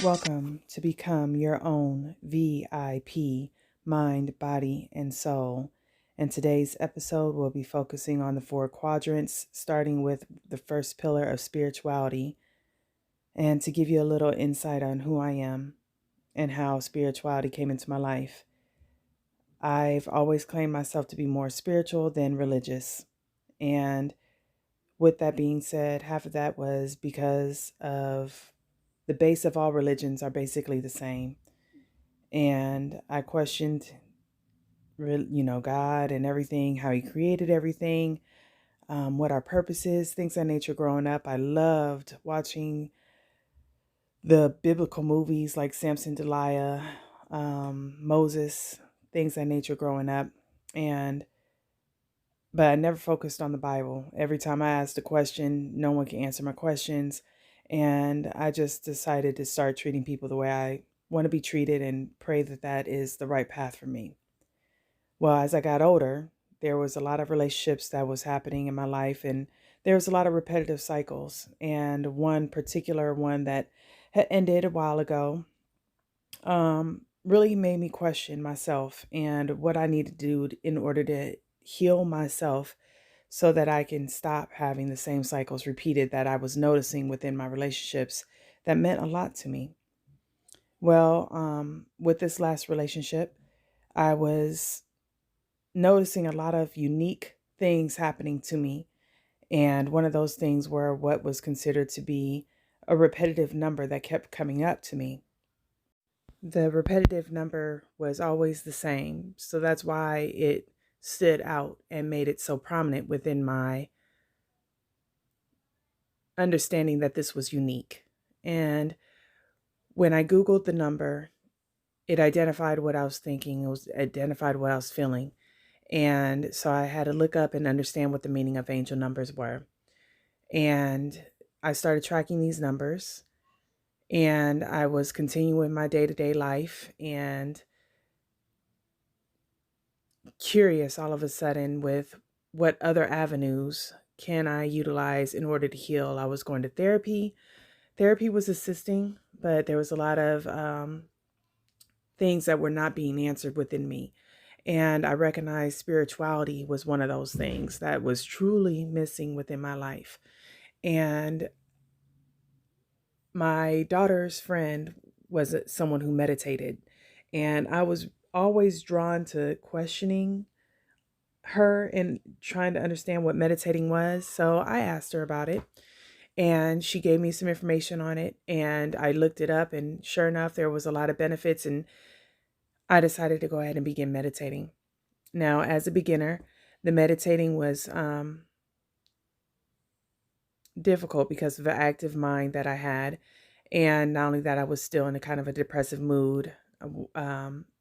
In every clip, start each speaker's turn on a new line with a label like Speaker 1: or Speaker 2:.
Speaker 1: Welcome to become your own VIP, mind, body, and soul. And today's episode will be focusing on the four quadrants, starting with the first pillar of spirituality, and to give you a little insight on who I am and how spirituality came into my life. I've always claimed myself to be more spiritual than religious. And with that being said, half of that was because of the base of all religions are basically the same. And I questioned, God and everything, how He created everything, what our purpose is, things of nature. Growing up, I loved watching the biblical movies like Samson, Delilah, Moses, things of nature. Growing up, and but I never focused on the Bible. Every time I asked a question, no one can answer my questions, and I just decided to start treating people the way I want to be treated and pray that that is the right path for me. Well, as I got older, there was a lot of relationships that was happening in my life, and there was a lot of repetitive cycles. And one particular one that had ended a while ago really made me question myself and what I need to do in order to heal myself so that I can stop having the same cycles repeated that I was noticing within my relationships that meant a lot to me. Well, with this last relationship, I was noticing a lot of unique things happening to me. And one of those things were what was considered to be a repetitive number that kept coming up to me. The repetitive number was always the same. So that's why it stood out and made it so prominent within my understanding that this was unique. And when I Googled the number, it identified what I was thinking, it was identified what I was feeling. And so I had to look up and understand what the meaning of angel numbers were. And I started tracking these numbers, and I was continuing my day-to-day life and curious all of a sudden with what other avenues can I utilize in order to heal. I was going to therapy. Therapy was assisting, but there was a lot of things that were not being answered within me. And I recognized spirituality was one of those things that was truly missing within my life. And my daughter's friend was someone who meditated, and I was always drawn to questioning her and trying to understand what meditating was. So I asked her about it, and she gave me some information on it, and I looked it up, and sure enough, there was a lot of benefits, and I decided to go ahead and begin meditating. Now, as a beginner, the meditating was difficult because of the active mind that I had. And not only that, I was still in a kind of a depressive mood.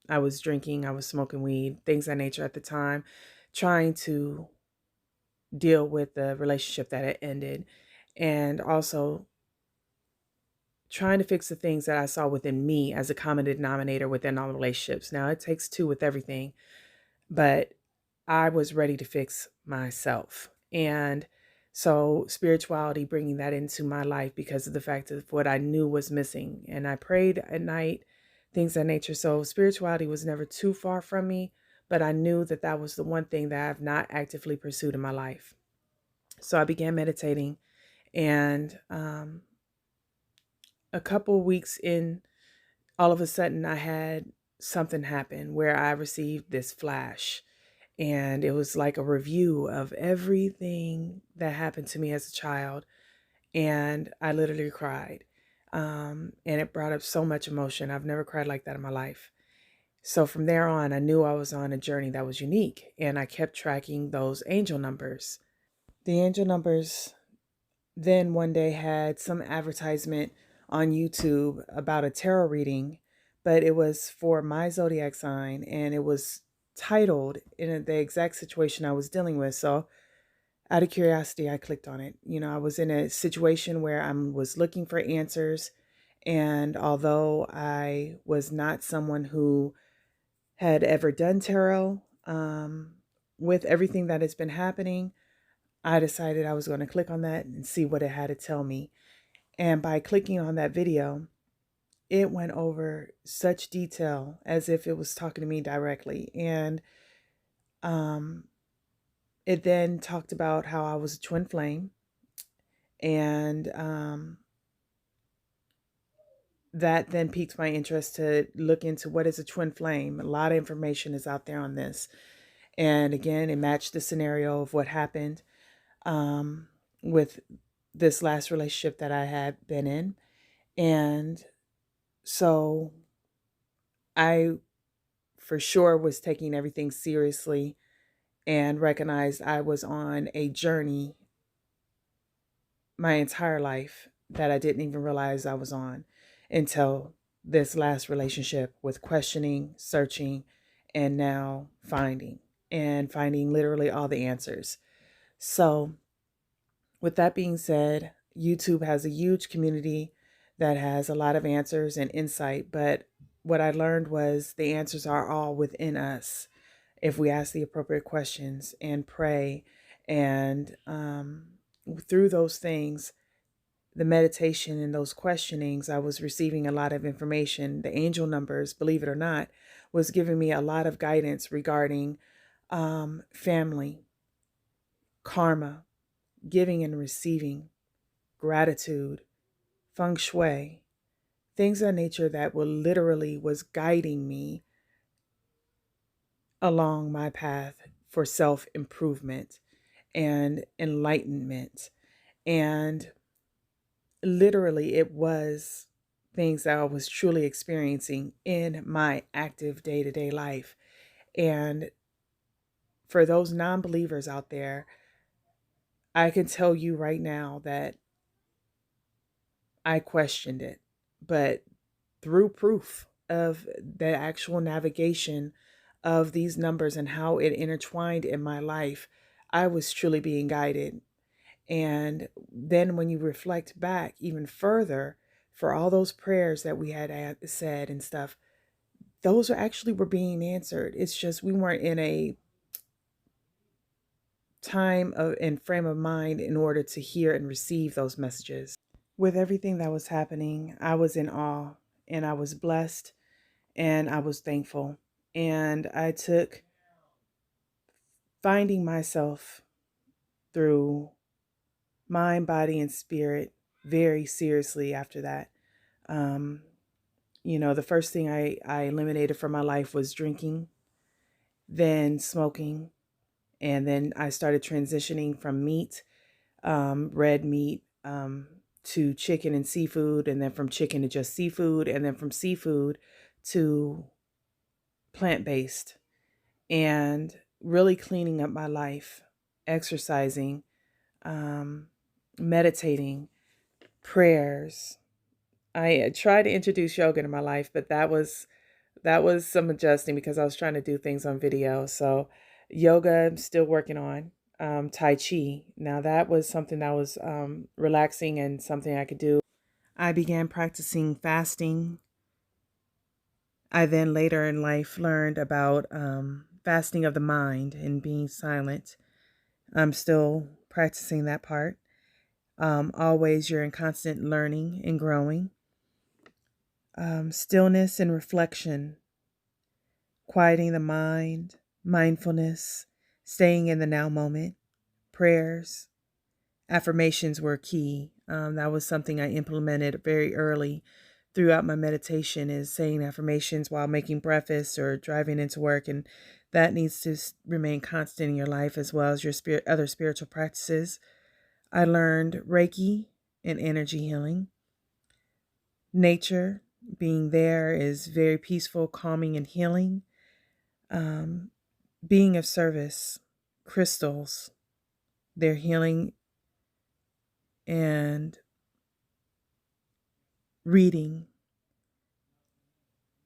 Speaker 1: I was drinking, I was smoking weed, things of that nature at the time, trying to deal with the relationship that had ended, and also trying to fix the things that I saw within me as a common denominator within all relationships. Now, it takes two with everything, but I was ready to fix myself. And so spirituality, bringing that into my life because of the fact of what I knew was missing. And I prayed at night, things of that nature. So spirituality was never too far from me, but I knew that that was the one thing that I've not actively pursued in my life. So I began meditating, and a couple weeks in, all of a sudden I had something happen where I received this flash. And it was like a review of everything that happened to me as a child. And I literally cried. And it brought up so much emotion. I've never cried like that in my life. So from there on, I knew I was on a journey that was unique. And I kept tracking those angel numbers. The angel numbers then one day had some advertisement on YouTube about a tarot reading, but it was for my zodiac sign, and it was titled in the exact situation I was dealing with. So out of curiosity, I clicked on it. I was in a situation where I was looking for answers. And although I was not someone who had ever done tarot, with everything that has been happening, I decided I was going to click on that and see what it had to tell me. And by clicking on that video, it went over such detail as if it was talking to me directly. And um, it then talked about how I was a twin flame. And that then piqued my interest to look into what is a twin flame. A lot of information is out there on this. And again, it matched the scenario of what happened with this last relationship that I had been in. And so I for sure was taking everything seriously and recognized I was on a journey my entire life that I didn't even realize I was on until this last relationship, with questioning, searching, and now finding literally all the answers. So, with that being said, YouTube has a huge community that has a lot of answers and insight, but what I learned was the answers are all within us if we ask the appropriate questions and pray. And through those things, the meditation and those questionings, I was receiving a lot of information. The angel numbers, believe it or not, was giving me a lot of guidance regarding family, karma, giving and receiving, gratitude, feng shui, things of nature that will literally was guiding me along my path for self-improvement and enlightenment. And literally, it was things that I was truly experiencing in my active day-to-day life. And for those non-believers out there, I can tell you right now that I questioned it, but through proof of the actual navigation of these numbers and how it intertwined in my life, I was truly being guided. And then when you reflect back even further, for all those prayers that we had said and stuff, those actually were being answered. It's just we weren't in a time of and frame of mind in order to hear and receive those messages. With everything that was happening, I was in awe and I was blessed and I was thankful. And I took finding myself through mind, body, and spirit very seriously after that. Um, the first thing I eliminated from my life was drinking, then smoking, and then I started transitioning from meat, red meat, to chicken and seafood, and then from chicken to just seafood, and then from seafood to plant-based, and really cleaning up my life, exercising, um, meditating, prayers. I tried to introduce yoga into my life, but that was some adjusting because I was trying to do things on video. So yoga, I'm still working on. Tai Chi. Now that was something that was relaxing and something I could do. I began practicing fasting. I then later in life learned about fasting of the mind and being silent. I'm still practicing that part. Always you're in constant learning and growing. Stillness and reflection, quieting the mind, mindfulness, staying in the now moment, prayers, affirmations were key. That was something I implemented very early throughout my meditation, is saying affirmations while making breakfast or driving into work. And that needs to remain constant in your life, as well as your other spiritual practices. I learned Reiki and energy healing. Nature, being there, is very peaceful, calming, and healing. Being of service, crystals, they're healing, and reading,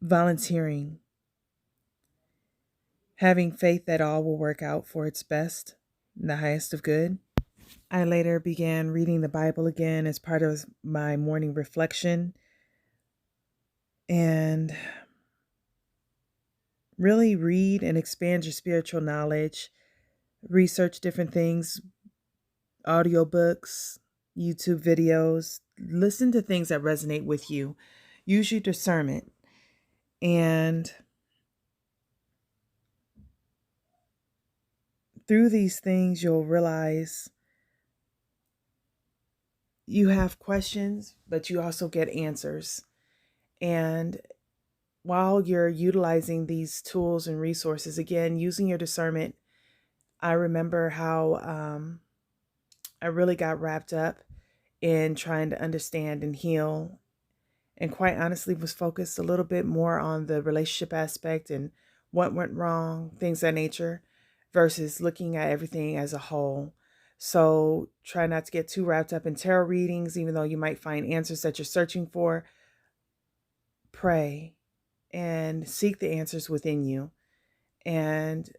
Speaker 1: volunteering, having faith that all will work out for its best, the highest of good. I later began reading the Bible again as part of my morning reflection and really read and expand your spiritual knowledge, research different things, audiobooks, YouTube videos, listen to things that resonate with you. use your discernment. And through these things, you'll realize you have questions, but you also get answers. And while you're utilizing these tools and resources, again, using your discernment, I remember how I really got wrapped up in trying to understand and heal, and quite honestly was focused a little bit more on the relationship aspect and what went wrong, things of that nature, versus looking at everything as a whole. So try not to get too wrapped up in tarot readings, even though you might find answers that you're searching for. Pray and seek the answers within you. And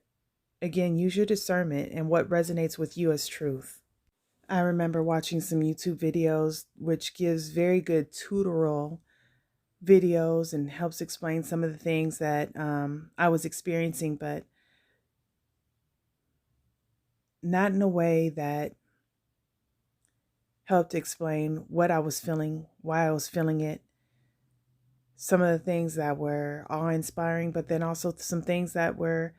Speaker 1: again, use your discernment and what resonates with you as truth. I remember watching some YouTube videos, which gives very good tutorial videos and helps explain some of the things that I was experiencing, but not in a way that helped explain what I was feeling, why I was feeling it, some of the things that were awe-inspiring, but then also some things that were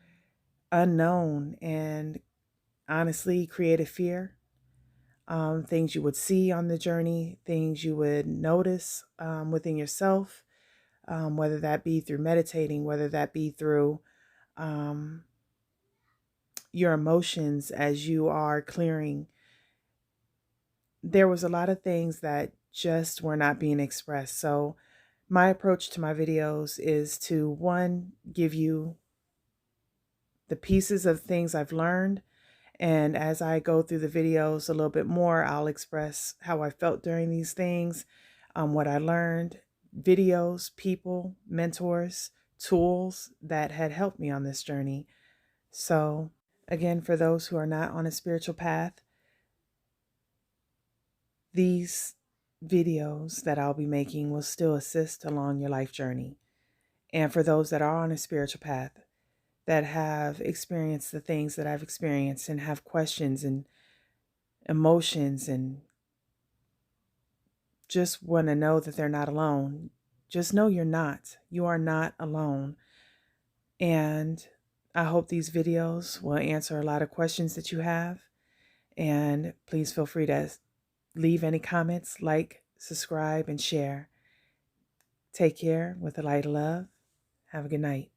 Speaker 1: unknown and honestly created fear. Things you would see on the journey, things you would notice within yourself, whether that be through meditating, whether that be through um, your emotions as you are clearing. There was a lot of things that just were not being expressed. So my approach to my videos is to, one, give you the pieces of things I've learned. And as I go through the videos a little bit more, I'll express how I felt during these things, what I learned, videos, people, mentors, tools that had helped me on this journey. So again, for those who are not on a spiritual path, these videos that I'll be making will still assist along your life journey. And for those that are on a spiritual path, that have experienced the things that I've experienced and have questions and emotions and just want to know that they're not alone, just know you're not. You are not alone. And I hope these videos will answer a lot of questions that you have. And please feel free to leave any comments, like, subscribe, and share. Take care with a light of love. Have a good night.